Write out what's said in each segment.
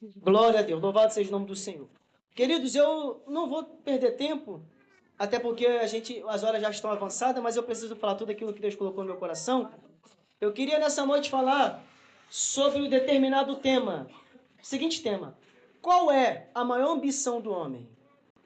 Glória a Deus, louvado seja o nome do Senhor. Queridos, eu não vou perder tempo, até porque as horas já estão avançadas, mas eu preciso falar tudo aquilo que Deus colocou no meu coração. Eu queria nessa noite falar sobre um determinado tema. Seguinte tema: qual é a maior ambição do homem?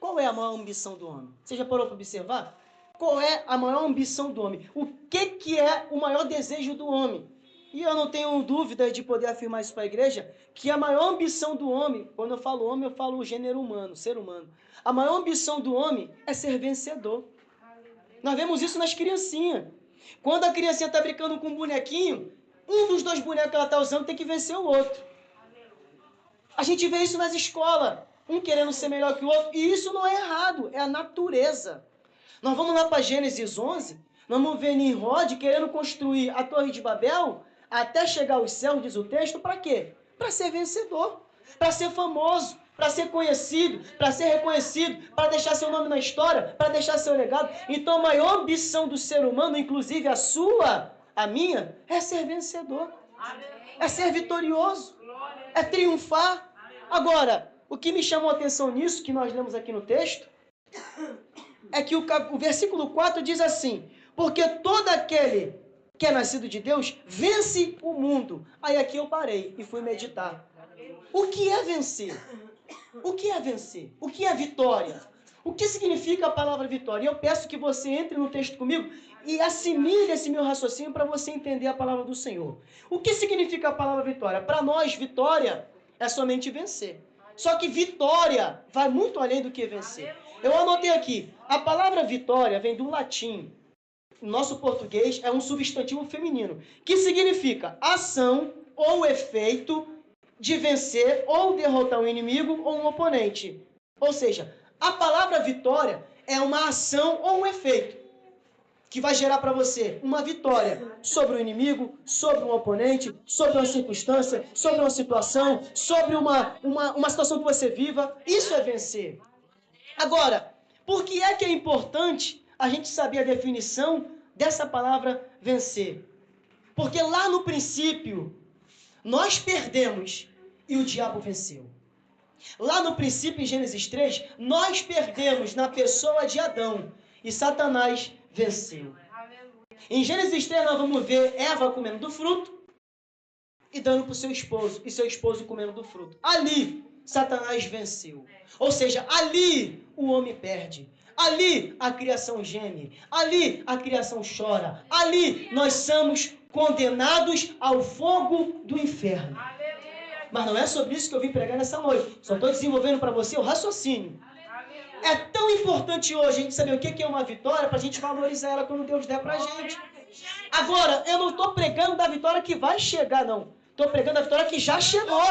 Qual é a maior ambição do homem? Você já parou para observar? Qual é a maior ambição do homem? O que é o maior desejo do homem? E eu não tenho dúvida de poder afirmar isso para a igreja, que a maior ambição do homem, quando eu falo homem, eu falo o gênero humano, ser humano. A maior ambição do homem é ser vencedor. Nós vemos isso nas criancinhas. Quando a criancinha está brincando com um bonequinho, um dos dois bonecos que ela está usando tem que vencer o outro. A gente vê isso nas escolas, um querendo ser melhor que o outro, e isso não é errado, é a natureza. Nós vamos lá para Gênesis 11, nós vamos ver Nimrod querendo construir a Torre de Babel, até chegar aos céus, diz o texto, para quê? Para ser vencedor, para ser famoso, para ser conhecido, para ser reconhecido, para deixar seu nome na história, para deixar seu legado. Então a maior ambição do ser humano, inclusive a sua, a minha, é ser vencedor, é ser vitorioso, é triunfar. Agora, o que me chamou a atenção nisso, que nós lemos aqui no texto, é que o versículo 4 diz assim: porque todo aquele que é nascido de Deus vence o mundo. Aí aqui eu parei e fui meditar. O que é vencer? O que é vencer? O que é vitória? O que significa a palavra vitória? E eu peço que você entre no texto comigo e assimile esse meu raciocínio para você entender a palavra do Senhor. O que significa a palavra vitória? Para nós, vitória é somente vencer. Só que vitória vai muito além do que vencer. Eu anotei aqui, a palavra vitória vem do latim. O nosso português é um substantivo feminino, que significa ação ou efeito de vencer ou derrotar um inimigo ou um oponente. Ou seja, a palavra vitória é uma ação ou um efeito que vai gerar para você uma vitória sobre o inimigo, sobre um oponente, sobre uma circunstância, sobre uma situação, sobre uma situação que você viva. Isso é vencer. Agora, por que é importante a gente saber a definição dessa palavra vencer? Porque lá no princípio, nós perdemos e o diabo venceu. Lá no princípio, em Gênesis 3, nós perdemos na pessoa de Adão e Satanás venceu. Em Gênesis 3, nós vamos ver Eva comendo do fruto e dando para o seu esposo, e seu esposo comendo do fruto. Ali, Satanás venceu. Ou seja, ali o homem perde. Ali a criação geme. Ali a criação chora. Ali nós somos condenados ao fogo do inferno. Mas não é sobre isso que eu vim pregar nessa noite. Só estou desenvolvendo para você o raciocínio. É tão importante hoje a gente saber o que é uma vitória para a gente valorizar ela quando Deus der para a gente. Agora, eu não estou pregando da vitória que vai chegar, não. Estou pregando da vitória que já chegou.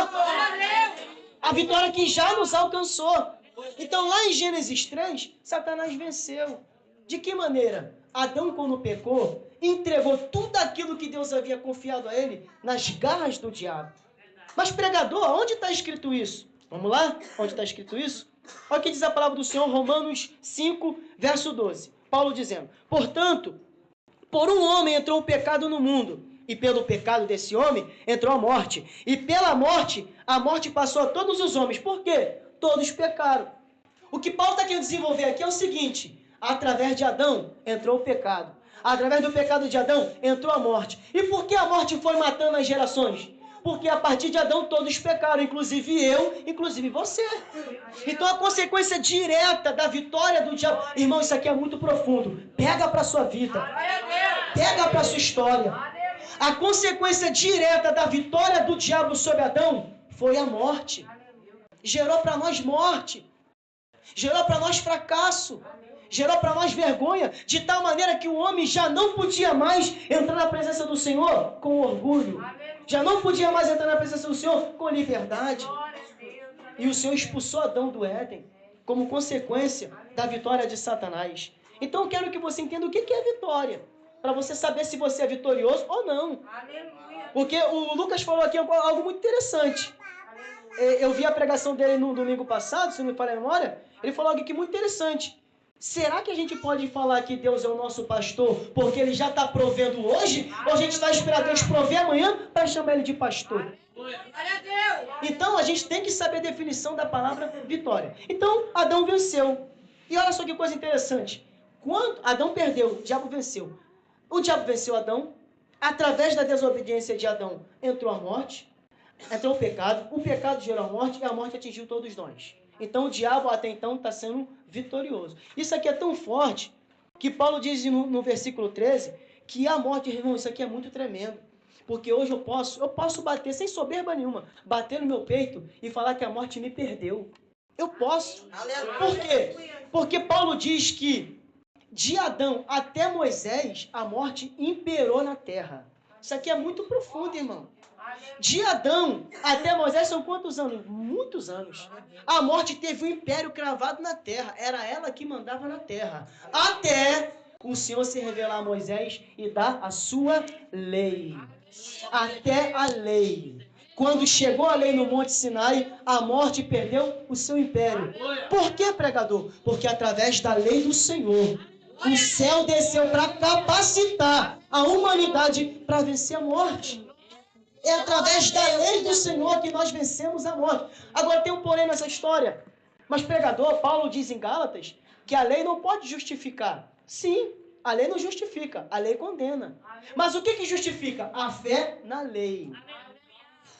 A vitória que já nos alcançou. Então, lá em Gênesis 3, Satanás venceu. De que maneira? Adão, quando pecou, entregou tudo aquilo que Deus havia confiado a ele nas garras do diabo. Mas, pregador, onde está escrito isso? Vamos lá? Onde está escrito isso? Olha o que diz a palavra do Senhor, Romanos 5, verso 12. Paulo dizendo: portanto, por um homem entrou o pecado no mundo, e pelo pecado desse homem entrou a morte. E pela morte, a morte passou a todos os homens. Por quê? Todos pecaram. O que Paulo está querendo desenvolver aqui é o seguinte: através de Adão entrou o pecado. Através do pecado de Adão entrou a morte. E por que a morte foi matando as gerações? Porque a partir de Adão todos pecaram, inclusive eu, inclusive você. Então a consequência direta da vitória do diabo... Irmão, isso aqui é muito profundo. Pega para a sua vida. Pega para a sua história. A consequência direta da vitória do diabo sobre Adão foi a morte. Gerou para nós morte. Gerou para nós fracasso. Gerou para nós vergonha, de tal maneira que o homem já não podia mais entrar na presença do Senhor com orgulho. Já não podia mais entrar na presença do Senhor com liberdade. E o Senhor expulsou Adão do Éden como consequência da vitória de Satanás. Então eu quero que você entenda o que é vitória, para você saber se você é vitorioso ou não. Porque o Lucas falou aqui algo muito interessante. Eu vi a pregação dele no domingo passado, se não me falha a memória. Ele falou algo aqui muito interessante. Será que a gente pode falar que Deus é o nosso pastor porque Ele já está provendo hoje? Ou a gente vai esperar Deus prover amanhã para chamar Ele de pastor? Então a gente tem que saber a definição da palavra vitória. Então, Adão venceu. E olha só que coisa interessante. Quando Adão perdeu, o diabo venceu. O diabo venceu Adão. Através da desobediência de Adão, entrou a morte, entrou o pecado gerou a morte e a morte atingiu todos nós. Então o diabo até então está sendo vitorioso. Isso aqui é tão forte que Paulo diz no versículo 13 que a morte, irmão, isso aqui é muito tremendo. Porque hoje eu posso bater sem soberba nenhuma, bater no meu peito e falar que a morte me perdeu. Eu posso. Por quê? Porque Paulo diz que de Adão até Moisés, a morte imperou na terra. Isso aqui é muito profundo, irmão. De Adão até Moisés são quantos anos? Muitos anos. A morte teve um império cravado na terra. Era ela que mandava na terra. Até o Senhor se revelar a Moisés e dar a sua lei. Até a lei. Quando chegou a lei no Monte Sinai, a morte perdeu o seu império. Por que, pregador? Porque através da lei do Senhor, o céu desceu para capacitar a humanidade para vencer a morte. É através da lei do Senhor que nós vencemos a morte. Agora tem um porém nessa história. Mas pregador, Paulo diz em Gálatas que a lei não pode justificar. Sim, a lei não justifica, a lei condena. Mas o que justifica? A fé na lei.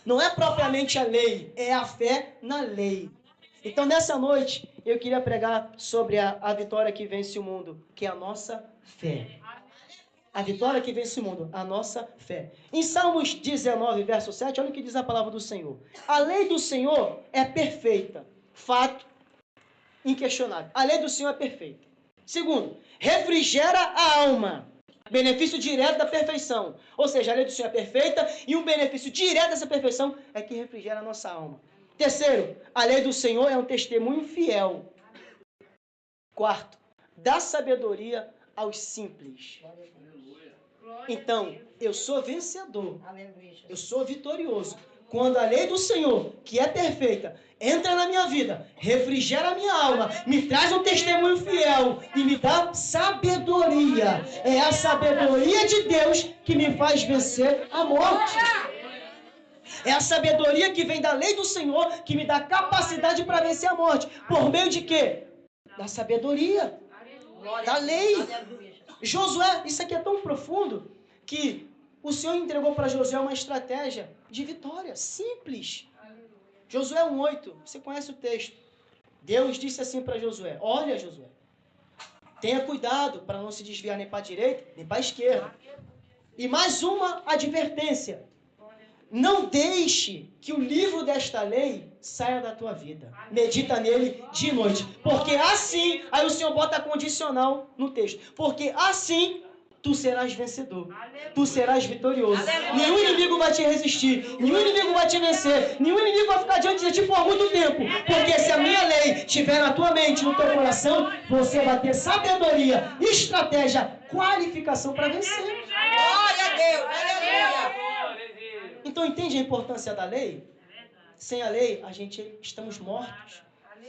Não é propriamente a lei, é a fé na lei. Então, nessa noite, eu queria pregar sobre a vitória que vence o mundo, que é a nossa fé. A vitória que vence o mundo, a nossa fé. Em Salmos 19, verso 7, olha o que diz a palavra do Senhor. A lei do Senhor é perfeita. Fato inquestionável. A lei do Senhor é perfeita. Segundo, refrigera a alma. Benefício direto da perfeição. Ou seja, a lei do Senhor é perfeita e um benefício direto dessa perfeição é que refrigera a nossa alma. Terceiro, a lei do Senhor é um testemunho fiel. Quarto, dá sabedoria aos simples. Então, eu sou vencedor. Eu sou vitorioso. Quando a lei do Senhor, que é perfeita, entra na minha vida, refrigera a minha alma, me traz um testemunho fiel e me dá sabedoria. É a sabedoria de Deus que me faz vencer a morte. É a sabedoria que vem da lei do Senhor que me dá capacidade para vencer a morte. Por meio de quê? Da sabedoria. Da lei. Josué, isso aqui é tão profundo que o Senhor entregou para Josué uma estratégia de vitória, simples. Josué 1:8, você conhece o texto. Deus disse assim para Josué: olha, Josué, tenha cuidado para não se desviar nem para a direita, nem para a esquerda. E mais uma advertência. Não deixe que o livro desta lei saia da tua vida. Medita nele de noite. Porque assim, aí o Senhor bota condicional no texto. Porque assim tu serás vencedor. Tu serás vitorioso. Nenhum inimigo vai te resistir. Nenhum inimigo vai te vencer. Nenhum inimigo vai ficar diante de ti por muito tempo. Porque se a minha lei estiver na tua mente, no teu coração, você vai ter sabedoria, estratégia, qualificação para vencer. Glória a Deus. Aleluia. Então entende a importância da lei? Sem a lei, estamos mortos.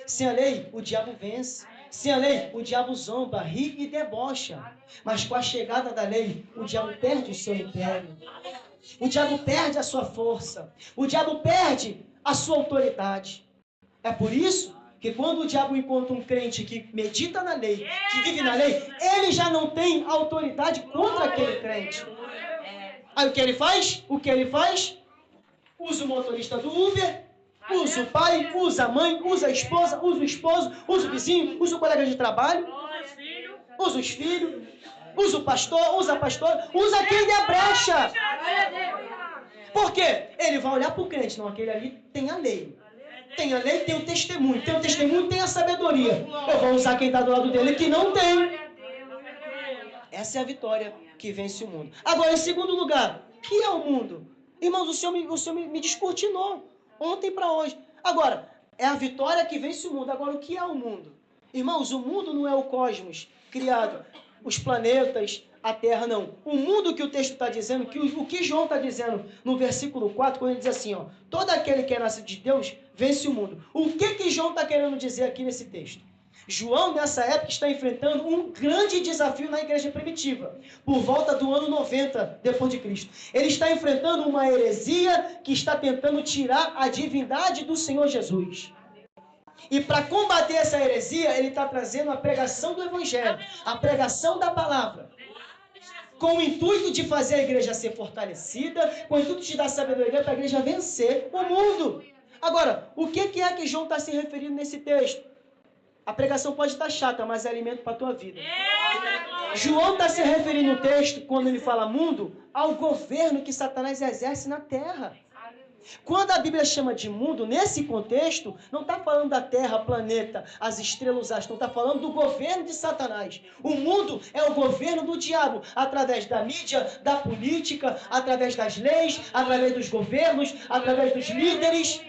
Sem a lei, o diabo vence. Sem a lei, o diabo zomba, ri e debocha. Mas com a chegada da lei, o diabo perde o seu império. O diabo perde a sua força. O diabo perde a sua autoridade. É por isso que quando o diabo encontra um crente que medita na lei, que vive na lei, ele já não tem autoridade contra aquele crente. Aí o que ele faz? Usa o motorista do Uber, usa o pai, usa a mãe, usa a esposa, usa o esposo, usa o vizinho, usa o colega de trabalho, usa os filhos, usa o pastor, usa a pastora, usa quem der brecha. Por quê? Ele vai olhar para o crente, não, aquele ali tem a lei. Tem a lei, tem o testemunho, tem a sabedoria. Eu vou usar quem está do lado dele que não tem. Essa é a vitória que vence o mundo. Agora, em segundo lugar, o que é o mundo? Irmãos, o Senhor me descortinou ontem para hoje. Agora, é a vitória que vence o mundo. Agora, o que é o mundo? Irmãos, o mundo não é o cosmos criado, os planetas, a Terra, não. O mundo que o texto está dizendo, o que João está dizendo no versículo 4, quando ele diz assim, ó, todo aquele que é nascido de Deus vence o mundo. O que João está querendo dizer aqui nesse texto? João, nessa época, está enfrentando um grande desafio na igreja primitiva, por volta do ano 90 depois de Cristo. Ele está enfrentando uma heresia que está tentando tirar a divindade do Senhor Jesus. E para combater essa heresia, ele está trazendo a pregação do Evangelho, a pregação da palavra, com o intuito de fazer a igreja ser fortalecida, com o intuito de dar sabedoria para a igreja vencer o mundo. Agora, o que é que João está se referindo nesse texto? A pregação pode estar chata, mas é alimento para a tua vida. João está se referindo no texto, quando ele fala mundo, ao governo que Satanás exerce na terra. Quando a Bíblia chama de mundo, nesse contexto, não está falando da terra, planeta, as estrelas, os astros, não está falando do governo de Satanás. O mundo é o governo do diabo, através da mídia, da política, através das leis, através dos governos, através dos líderes.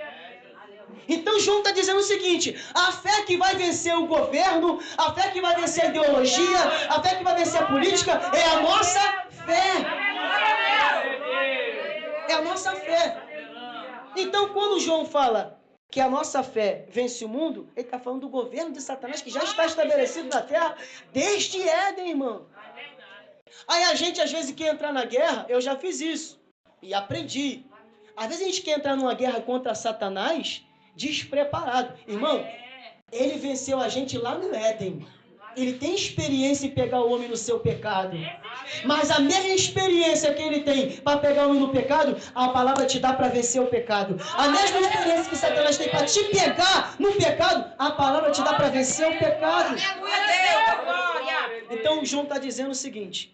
Então João está dizendo o seguinte: a fé que vai vencer o governo, a fé que vai vencer a ideologia, a fé que vai vencer a política, é a nossa fé. É a nossa fé. Então, quando João fala que a nossa fé vence o mundo, ele está falando do governo de Satanás que já está estabelecido na terra desde Éden, irmão. Aí a gente, às vezes, quer entrar na guerra, eu já fiz isso e aprendi. Às vezes a gente quer entrar numa guerra contra Satanás despreparado. Irmão, ele venceu a gente lá no Éden. Ele tem experiência em pegar o homem no seu pecado. Mas a mesma experiência que ele tem para pegar o homem no pecado, a palavra te dá para vencer o pecado. A mesma experiência que Satanás tem para te pegar no pecado, a palavra te dá para vencer o pecado. Então João está dizendo o seguinte: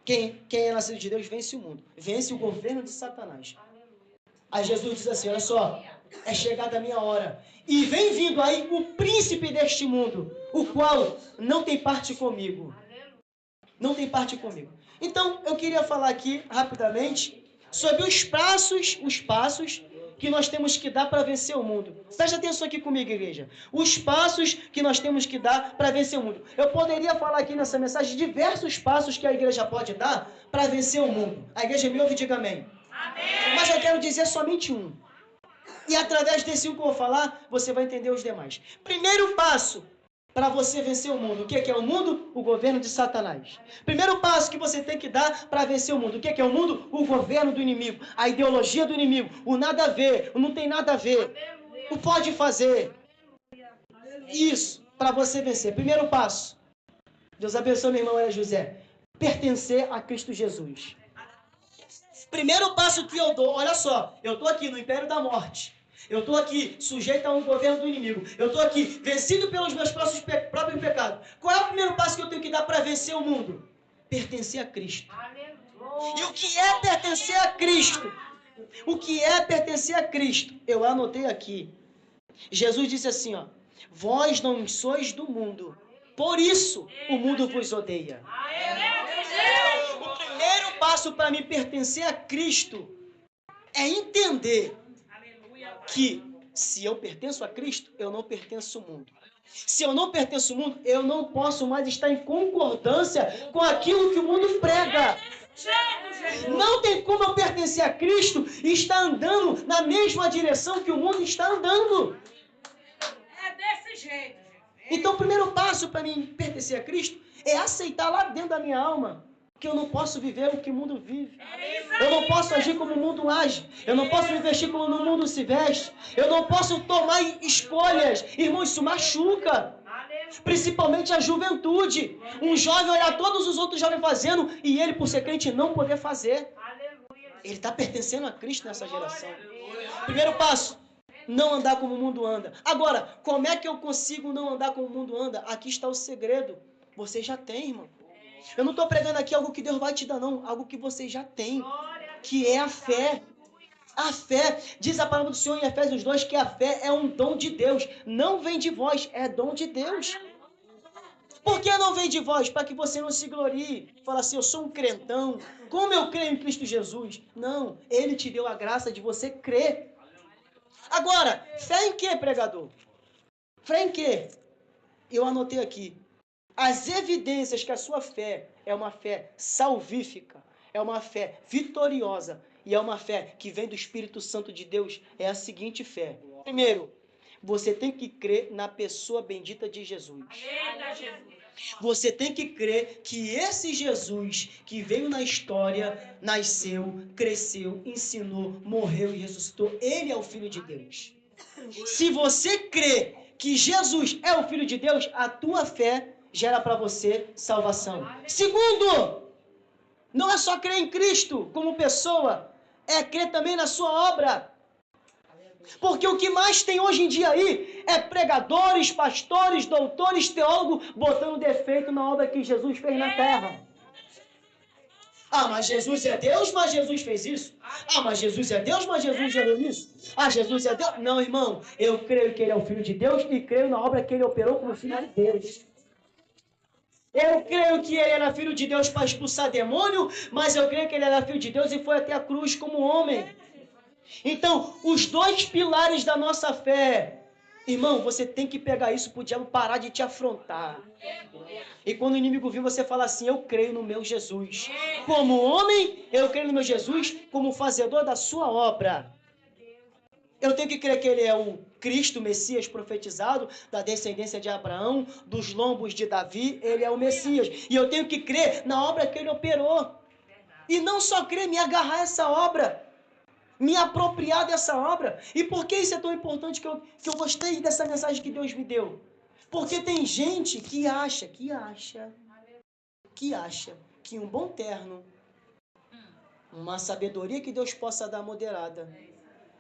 quem é nascido de Deus vence o mundo, vence o governo de Satanás. Aí Jesus diz assim: olha só, é chegada a minha hora, e vem vindo aí o príncipe deste mundo, o qual não tem parte comigo. Não tem parte comigo. Então, eu queria falar aqui, rapidamente, sobre os passos que nós temos que dar para vencer o mundo. Preste atenção aqui comigo, igreja. Os passos que nós temos que dar para vencer o mundo. Eu poderia falar aqui nessa mensagem diversos passos que a igreja pode dar para vencer o mundo. A igreja me ouve e diga amém. Amém. Mas eu quero dizer somente um. E através desse um que eu vou falar, você vai entender os demais. Primeiro passo para você vencer o mundo. O que é o mundo? O governo de Satanás. Primeiro passo que você tem que dar para vencer o mundo. O que é o mundo? O governo do inimigo. A ideologia do inimigo. O nada a ver. O não tem nada a ver. O pode fazer. Isso, para você vencer. Primeiro passo. Deus abençoe meu irmão Maria José. Pertencer a Cristo Jesus. Primeiro passo que eu dou. Olha só. Eu estou aqui no império da morte. Eu estou aqui sujeito a um governo do inimigo. Eu estou aqui vencido pelos meus próprios pecados. Qual é o primeiro passo que eu tenho que dar para vencer o mundo? Pertencer a Cristo. E o que é pertencer a Cristo? O que é pertencer a Cristo? Eu anotei aqui. Jesus disse assim, ó: vós não sois do mundo, por isso o mundo vos odeia. O primeiro passo para me pertencer a Cristo é entender que se eu pertenço a Cristo, eu não pertenço ao mundo. Se eu não pertenço ao mundo, eu não posso mais estar em concordância com aquilo que o mundo prega. Não tem como eu pertencer a Cristo e estar andando na mesma direção que o mundo está andando. É desse jeito. Então o primeiro passo para mim pertencer a Cristo é aceitar lá dentro da minha alma que eu não posso viver o que o mundo vive. Eu não posso agir como o mundo age. Eu não posso me vestir como o mundo se veste. Eu não posso tomar escolhas. Irmão, isso machuca. Principalmente a juventude. Um jovem olhar todos os outros jovens fazendo e ele, por ser crente, não poder fazer. Ele está pertencendo a Cristo nessa geração. Primeiro passo: não andar como o mundo anda. Agora, como é que eu consigo não andar como o mundo anda? Aqui está o segredo. Você já tem, irmão. Eu não estou pregando aqui algo que Deus vai te dar, não. Algo que você já tem, que é a fé. A fé, diz a palavra do Senhor em Efésios 2, que a fé é um dom de Deus. Não vem de vós, é dom de Deus. Por que não vem de vós? Para que você não se glorie. Fala assim: eu sou um crentão. Como eu creio em Cristo Jesus? Não, Ele te deu a graça de você crer. Agora, fé em quê, pregador? Fé em quê? Eu anotei aqui. As evidências que a sua fé é uma fé salvífica, é uma fé vitoriosa e é uma fé que vem do Espírito Santo de Deus é a seguinte fé. Primeiro, Você tem que crer na pessoa bendita de Jesus. Eita, Jesus. Você tem que crer que esse Jesus que veio na história, nasceu, cresceu, ensinou, morreu e ressuscitou, ele é o Filho de Deus. Se você crê que Jesus é o Filho de Deus, a tua fé gera para você salvação. Segundo, não é só crer em Cristo como pessoa, é crer também na sua obra. Porque o que mais tem hoje em dia aí é pregadores, pastores, doutores, teólogos botando defeito na obra que Jesus fez na terra. Ah, mas Jesus é Deus, mas Jesus fez isso. Ah, mas Jesus é Deus, mas Jesus já deu isso. Ah, Jesus é Deus. Não, irmão, eu creio que ele é o Filho de Deus e creio na obra que ele operou como Filho de Deus. Eu creio que ele era Filho de Deus para expulsar demônio, mas eu creio que ele era Filho de Deus e foi até a cruz como homem. Então, os dois pilares da nossa fé, irmão, você tem que pegar isso para o diabo parar de te afrontar. E quando o inimigo vir, você fala assim, eu creio no meu Jesus. Como homem, eu creio no meu Jesus como fazedor da sua obra. Eu tenho que crer que ele é o Cristo, Messias profetizado, da descendência de Abraão, dos lombos de Davi, ele é o Messias. E eu tenho que crer na obra que ele operou. E não só crer, me agarrar a essa obra. Me apropriar dessa obra. E por que isso é tão importante que eu gostei dessa mensagem que Deus me deu? Porque tem gente que acha que um bom terno, uma sabedoria que Deus possa dar moderada,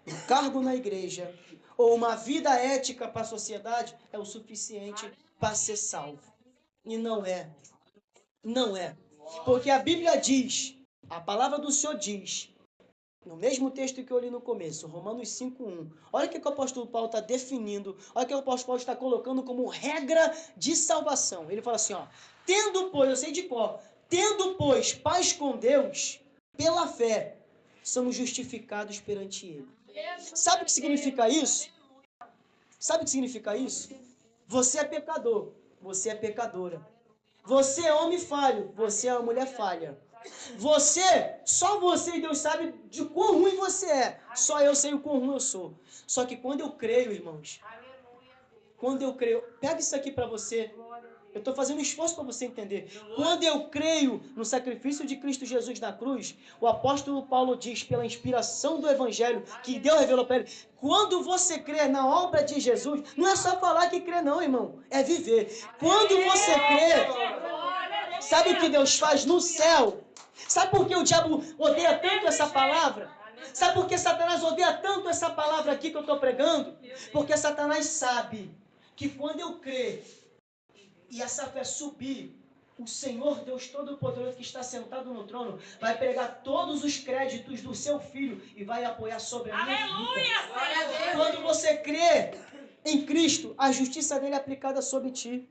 um cargo na igreja, ou uma vida ética para a sociedade é o suficiente para ser salvo. E não é. Não é. Porque a Bíblia diz, a palavra do Senhor diz, no mesmo texto que eu li no começo, Romanos 5:1. Olha o que o apóstolo Paulo está definindo, olha o que o apóstolo Paulo está colocando como regra de salvação. Ele fala assim, ó, tendo, pois, eu sei de qual, tendo, pois, paz com Deus, pela fé, somos justificados perante Ele. Sabe o que significa isso? Sabe o que significa isso? Você é pecador, você é pecadora. Você é homem falho, você é uma mulher falha. Só você e Deus sabe de quão ruim você é. Só eu sei o quão ruim eu sou. Só que quando eu creio, irmãos, quando eu creio, pega isso aqui para você. Eu estou fazendo um esforço para você entender. Quando eu creio no sacrifício de Cristo Jesus na cruz, o apóstolo Paulo diz, pela inspiração do Evangelho, que Deus revelou para ele, quando você crê na obra de Jesus, não é só falar que crê não, irmão, é viver. Quando você crê, sabe o que Deus faz no céu? Sabe por que o diabo odeia tanto essa palavra? Sabe por que Satanás odeia tanto essa palavra aqui que eu estou pregando? Porque Satanás sabe que quando eu crer e essa fé subir, o Senhor Deus Todo-Poderoso que está sentado no trono vai pegar todos os créditos do seu filho e vai apoiar sobre a minha vida. Quando você crê em Cristo, a justiça dele é aplicada sobre ti.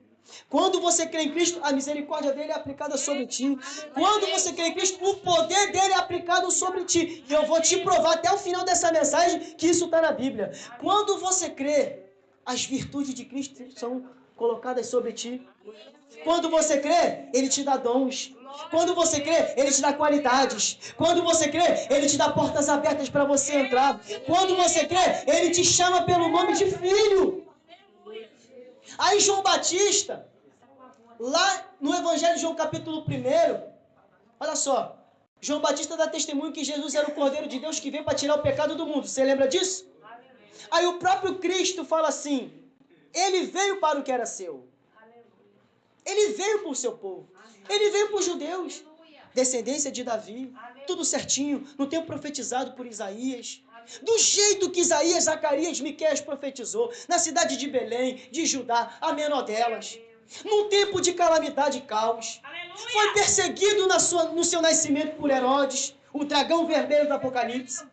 Quando você crê em Cristo, a misericórdia dele é aplicada sobre ti. Quando você crê em Cristo, o poder dele é aplicado sobre ti. E eu vou te provar até o final dessa mensagem que isso está na Bíblia. Quando você crê, as virtudes de Cristo são colocadas sobre ti. Quando você crê, ele te dá dons. Quando você crê, ele te dá qualidades. Quando você crê, ele te dá portas abertas para você entrar. Quando você crê, ele te chama pelo nome de filho. Aí João Batista, lá no Evangelho de João capítulo 1, olha só, João Batista dá testemunho que Jesus era o Cordeiro de Deus que veio para tirar o pecado do mundo. Você lembra disso? Aí o próprio Cristo fala assim, ele veio para o que era seu. Ele veio para o seu povo. Ele veio para os judeus. Descendência de Davi. Tudo certinho. No tempo profetizado por Isaías. Do jeito que Isaías, Zacarias, Miqueias profetizou. Na cidade de Belém, de Judá, a menor delas. Num tempo de calamidade e caos. Foi perseguido no seu nascimento por Herodes. O dragão vermelho do Apocalipse.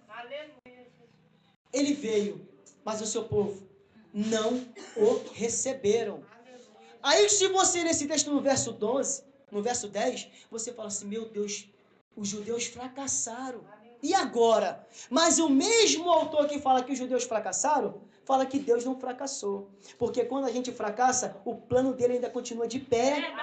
Ele veio, mas o seu povo não o receberam. Aí se você, nesse texto no verso 12, no verso 10, você fala assim, meu Deus, os judeus fracassaram. E agora? Mas o mesmo autor que fala que os judeus fracassaram, fala que Deus não fracassou. Porque quando a gente fracassa, o plano dele ainda continua de pé.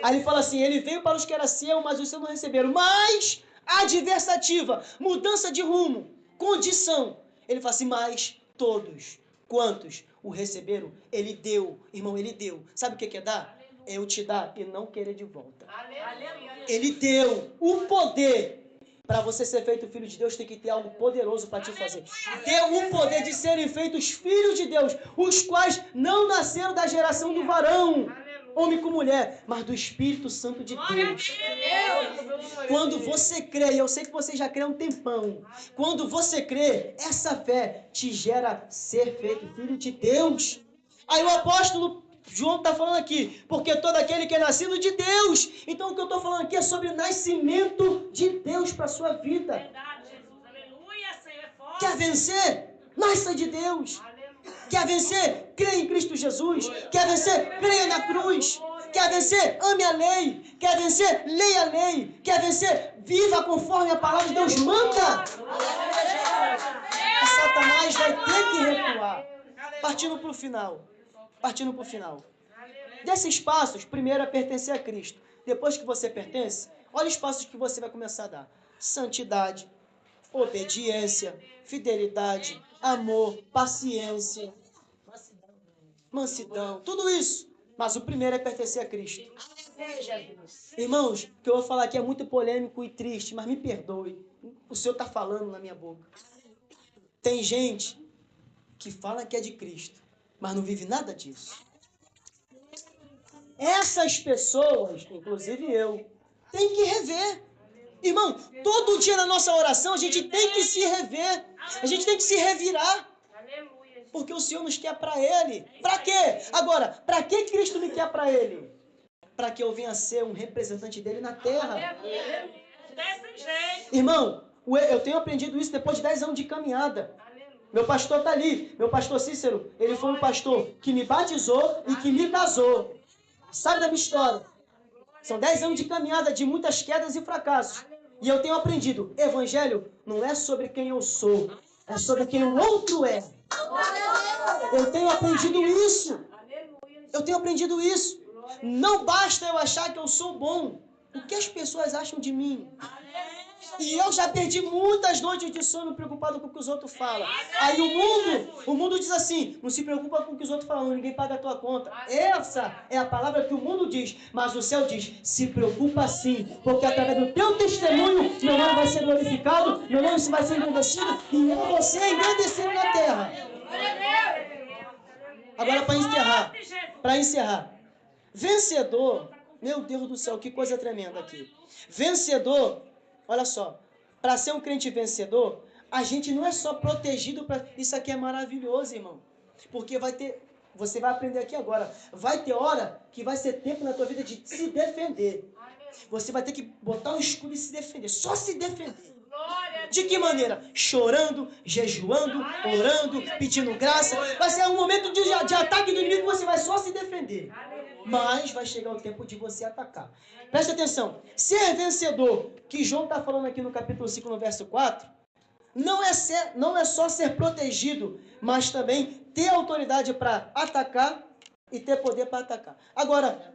Aí ele fala assim, ele veio para os que era seu, mas os seus não receberam. Mas, adversativa, mudança de rumo, condição. Ele fala assim, mas todos Quantos o receberam? Ele deu. Irmão, ele deu. Sabe o que é dar? É eu te dar e não querer de volta. Ele deu o poder. Para você ser feito filho de Deus, tem que ter algo poderoso para te fazer. Deu o poder de serem feitos filhos de Deus, os quais não nasceram da geração do varão, homem com mulher, mas do Espírito Santo de Deus. Quando você crê, e eu sei que você já crê há um tempão, quando você crê, essa fé te gera ser feito filho de Deus. Aí o apóstolo João está falando aqui, porque todo aquele que é nascido de Deus. Então o que eu estou falando aqui é sobre o nascimento de Deus para a sua vida. Verdade, Jesus. Aleluia, Senhor. É forte. Quer vencer? Nasça de Deus. Quer vencer? Creia em Cristo Jesus. Quer vencer? Creia na cruz. Quer vencer? Ame a lei. Quer vencer? Leia a lei. Quer vencer? Viva conforme a palavra de Deus manda. E Satanás vai ter que recuar. Partindo para o final. Partindo para o final. Desses passos, primeiro é pertencer a Cristo. Depois que você pertence, olha os passos que você vai começar a dar. Santidade, obediência, fidelidade, amor, paciência, mansidão, tudo isso. Mas o primeiro é pertencer a Cristo. Irmãos, o que eu vou falar aqui é muito polêmico e triste, mas me perdoe. O Senhor está falando na minha boca. Tem gente que fala que é de Cristo, mas não vive nada disso. Essas pessoas, inclusive eu, tem que rever. Irmão, todo dia na nossa oração a gente tem que se rever. A gente tem que se revirar. Porque o Senhor nos quer para Ele. Para quê? Agora, para que Cristo me quer para Ele? Para que eu venha ser um representante dele na terra. Irmão, eu tenho aprendido isso depois de 10 anos de caminhada. Meu pastor está ali. Meu pastor Cícero, ele foi um pastor que me batizou e que me casou. Sabe da minha história? São 10 anos de caminhada, de muitas quedas e fracassos. E eu tenho aprendido, evangelho não é sobre quem eu sou, é sobre quem o outro é. Eu tenho aprendido isso. Eu tenho aprendido isso. Não basta eu achar que eu sou bom. O que as pessoas acham de mim? E eu já perdi muitas noites de sono preocupado com o que os outros falam. Aí o mundo diz assim, não se preocupa com o que os outros falam, ninguém paga a tua conta. Essa é a palavra que o mundo diz, mas o céu diz, se preocupa sim, porque através do teu testemunho, meu nome vai ser glorificado, meu nome vai ser engrandecido, e eu vou ser engrandecido na terra. Agora para encerrar, vencedor, meu Deus do céu, que coisa tremenda aqui. Vencedor, olha só, para ser um crente vencedor, a gente não é só protegido para... Isso aqui é maravilhoso, irmão. Porque você vai aprender aqui agora, vai ter hora que vai ser tempo na tua vida de se defender. Você vai ter que botar um escudo e se defender, só se defender. De que maneira? Chorando, jejuando, orando, pedindo graça. Vai ser um momento de ataque do inimigo que você vai só se defender. Mas vai chegar o tempo de você atacar. Preste atenção. Ser vencedor, que João está falando aqui no capítulo 5, no verso 4, não é só ser protegido, mas também ter autoridade para atacar e ter poder para atacar. Agora,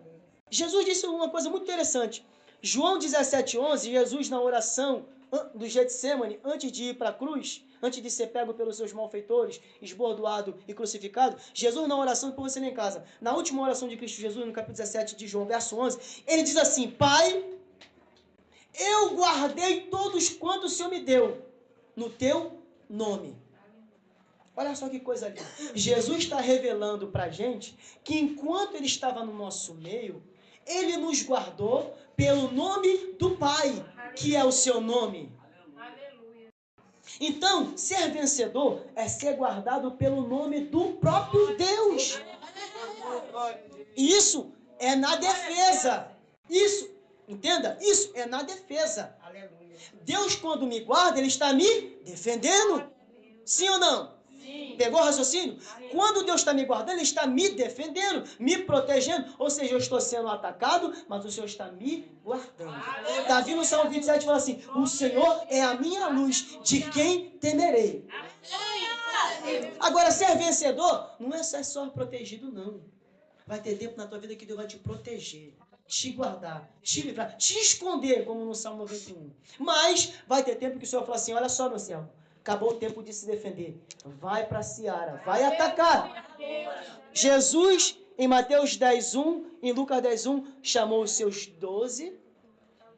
Jesus disse uma coisa muito interessante. João 17:11, Jesus na oração do Getsemane, antes de ir para a cruz, antes de ser pego pelos seus malfeitores, esbordoado e crucificado, Jesus na oração, depois você lê em casa, na última oração de Cristo Jesus, no capítulo 17 de João, verso 11, ele diz assim, Pai, eu guardei todos quantos o Senhor me deu, no teu nome. Olha só que coisa linda. Jesus está revelando para a gente que enquanto ele estava no nosso meio, ele nos guardou pelo nome do Pai, que é o seu nome. Então, ser vencedor é ser guardado pelo nome do próprio Deus. E isso é na defesa. Isso, entenda? Isso é na defesa. Deus, quando me guarda, ele está me defendendo. Sim ou não? Pegou o raciocínio? Quando Deus está me guardando, ele está me defendendo, me protegendo. Ou seja, eu estou sendo atacado, mas o Senhor está me guardando. Davi no Salmo 27 fala assim, o Senhor é a minha luz, de quem temerei. Agora, ser vencedor não é ser só protegido, não. Vai ter tempo na tua vida que Deus vai te proteger, te guardar, te livrar, te esconder, como no Salmo 91. Mas vai ter tempo que o Senhor fala assim, olha só, meu servo, Acabou o tempo de se defender. Vai para a seara, vai atacar. Jesus, em Mateus 10:1, em Lucas 10:1, chamou os seus 12,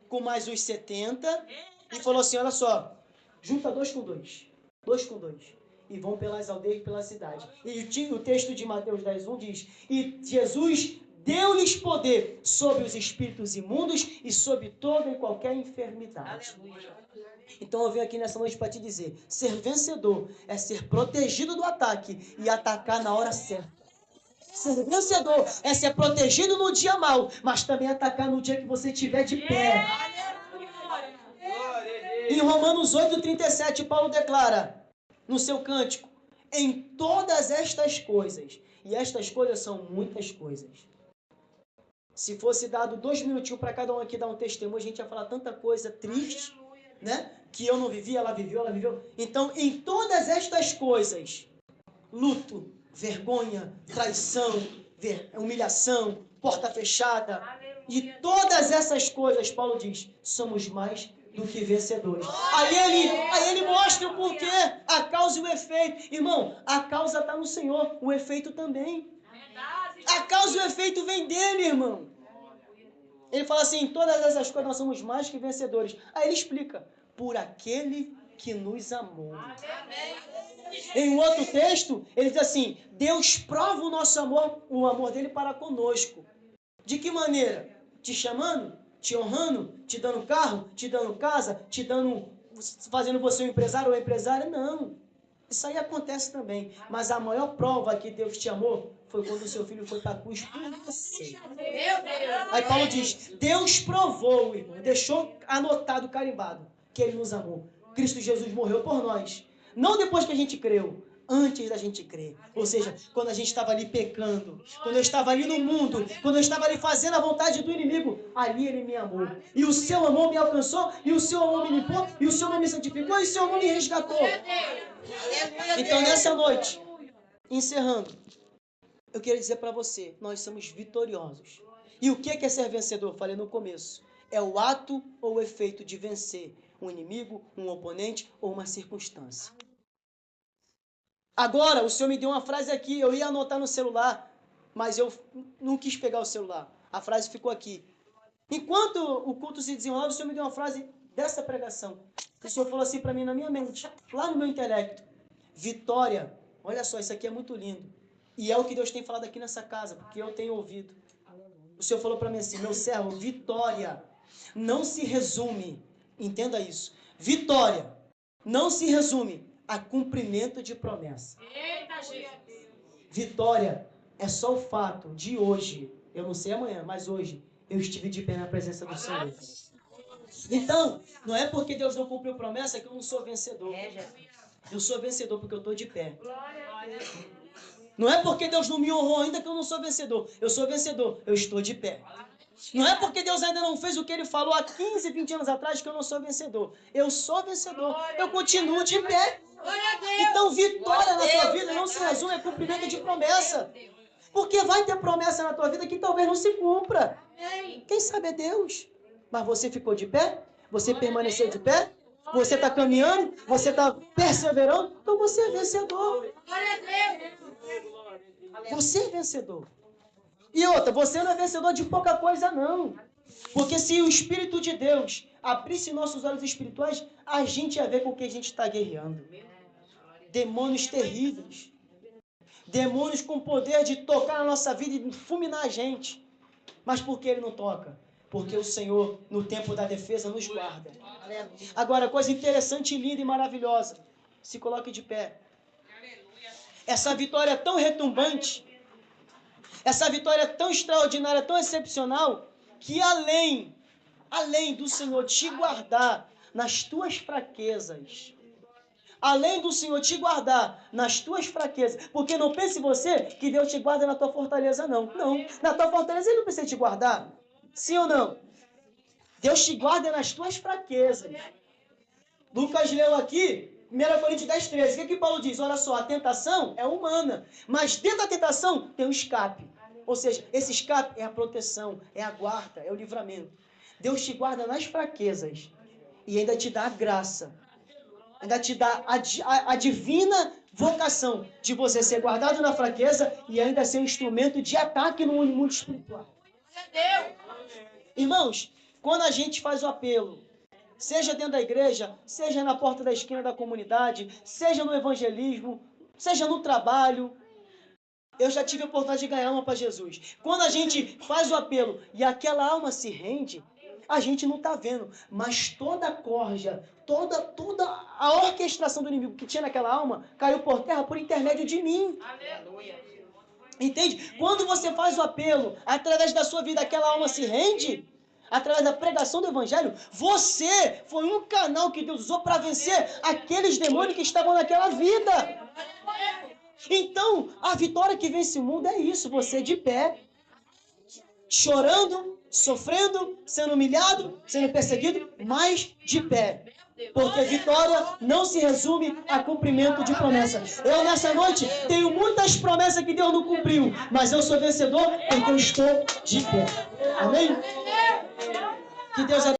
com mais os 70, e falou assim, olha só, junta 2 com 2, 2 com 2, e vão pelas aldeias e pela cidade. E o texto de Mateus 10:1 diz, e Jesus deu-lhes poder sobre os espíritos imundos e sobre toda e qualquer enfermidade. Então eu venho aqui nessa noite para te dizer, ser vencedor é ser protegido do ataque e atacar na hora certa. Ser vencedor é ser protegido no dia mau, mas também atacar no dia que você estiver de pé. Em Romanos 8:37, Paulo declara no seu cântico, em todas estas coisas, e estas coisas são muitas coisas. Se fosse dado 2 minutinhos para cada um aqui dar um testemunho, a gente ia falar tanta coisa triste, né? Que eu não vivi, ela viveu, ela viveu. Então, em todas estas coisas, luto, vergonha, traição, humilhação, porta fechada, e todas essas coisas, Paulo diz, somos mais do que vencedores. Aí ele mostra o porquê, a causa e o efeito. Irmão, a causa está no Senhor, o efeito também. A causa e o efeito vem dele, irmão. Ele fala assim, em todas essas coisas nós somos mais que vencedores. Aí ele explica, por aquele que nos amou. Em um outro texto, ele diz assim, Deus prova o nosso amor, o amor dele para conosco. De que maneira? Te chamando, te honrando, te dando carro, te dando casa, fazendo você um empresário ou empresária? Não. Isso aí acontece também. Mas a maior prova que Deus te amou foi quando o seu filho foi para a cruz por você. Aí Paulo diz, Deus provou, irmão, deixou anotado, carimbado, que ele nos amou. Cristo Jesus morreu por nós. Não depois que a gente creu, antes da gente crer. Ou seja, quando a gente estava ali pecando, quando eu estava ali no mundo, quando eu estava ali fazendo a vontade do inimigo, ali ele me amou. E o seu amor me alcançou, e o seu amor me limpou, e o seu amor me santificou, e o seu amor me resgatou. Então, nessa noite, encerrando, eu quero dizer para você, nós somos vitoriosos. E o que é ser vencedor? Falei no começo. É o ato ou o efeito de vencer um inimigo, um oponente ou uma circunstância. Agora, o Senhor me deu uma frase aqui, eu ia anotar no celular, mas eu não quis pegar o celular. A frase ficou aqui. Enquanto o culto se desenrolava, o Senhor me deu uma frase dessa pregação. O Senhor falou assim para mim na minha mente, lá no meu intelecto. Vitória, olha só, isso aqui é muito lindo. E é o que Deus tem falado aqui nessa casa, porque eu tenho ouvido. O Senhor falou para mim assim, meu servo, vitória não se resume, entenda isso, vitória não se resume a cumprimento de promessa. Vitória é só o fato de hoje, eu não sei amanhã, mas hoje, eu estive de pé na presença do Senhor. Então, não é porque Deus não cumpriu promessa que eu não sou vencedor. Eu sou vencedor porque eu estou de pé. Não é porque Deus não me honrou ainda que eu não sou vencedor. Eu sou vencedor, eu estou de pé. Não é porque Deus ainda não fez o que Ele falou há 15, 20 anos atrás que eu não sou vencedor. Eu sou vencedor, eu continuo de pé. Então, vitória na tua vida não se resume a cumprimento de promessa. Porque vai ter promessa na tua vida que talvez não se cumpra. Quem sabe é Deus. Mas você ficou de pé? Você permaneceu de pé? Você está caminhando? Você está perseverando? Então você é vencedor. Você é vencedor. E outra, você não é vencedor de pouca coisa, não. Porque se o Espírito de Deus abrisse nossos olhos espirituais, a gente ia ver com o que a gente está guerreando. Demônios terríveis. Demônios com poder de tocar na nossa vida e fulminar a gente. Mas por que ele não toca? Porque o Senhor, no tempo da defesa, nos guarda. Agora, coisa interessante, linda e maravilhosa. Se coloque de pé. Essa vitória tão retumbante, essa vitória tão extraordinária, tão excepcional, que além do Senhor te guardar nas tuas fraquezas, além do Senhor te guardar nas tuas fraquezas, porque não pense você que Deus te guarda na tua fortaleza, não. Não, na tua fortaleza Ele não precisa te guardar. Sim ou não? Deus te guarda nas tuas fraquezas. Lucas leu aqui, 1 Coríntios 10:13. O que Paulo diz? Olha só, a tentação é humana, mas dentro da tentação tem um escape. Ou seja, esse escape é a proteção, é a guarda, é o livramento. Deus te guarda nas fraquezas e ainda te dá a graça ainda te dá a divina vocação de você ser guardado na fraqueza e ainda ser um instrumento de ataque no mundo espiritual. Irmãos, quando a gente faz o apelo, seja dentro da igreja, seja na porta da esquina da comunidade, seja no evangelismo, seja no trabalho, eu já tive a oportunidade de ganhar alma para Jesus. Quando a gente faz o apelo e aquela alma se rende, a gente não está vendo, mas toda a corja, toda a orquestração do inimigo que tinha naquela alma caiu por terra por intermédio de mim. Aleluia. Entende? Quando você faz o apelo, através da sua vida aquela alma se rende, através da pregação do evangelho, você foi um canal que Deus usou para vencer aqueles demônios que estavam naquela vida. Então, a vitória que vence o mundo é isso, você de pé, chorando, sofrendo, sendo humilhado, sendo perseguido, mas de pé. Porque vitória não se resume a cumprimento de promessas. Eu, nessa noite, tenho muitas promessas que Deus não cumpriu, mas eu sou vencedor porque eu estou de pé. Amém? Que Deus abençoe.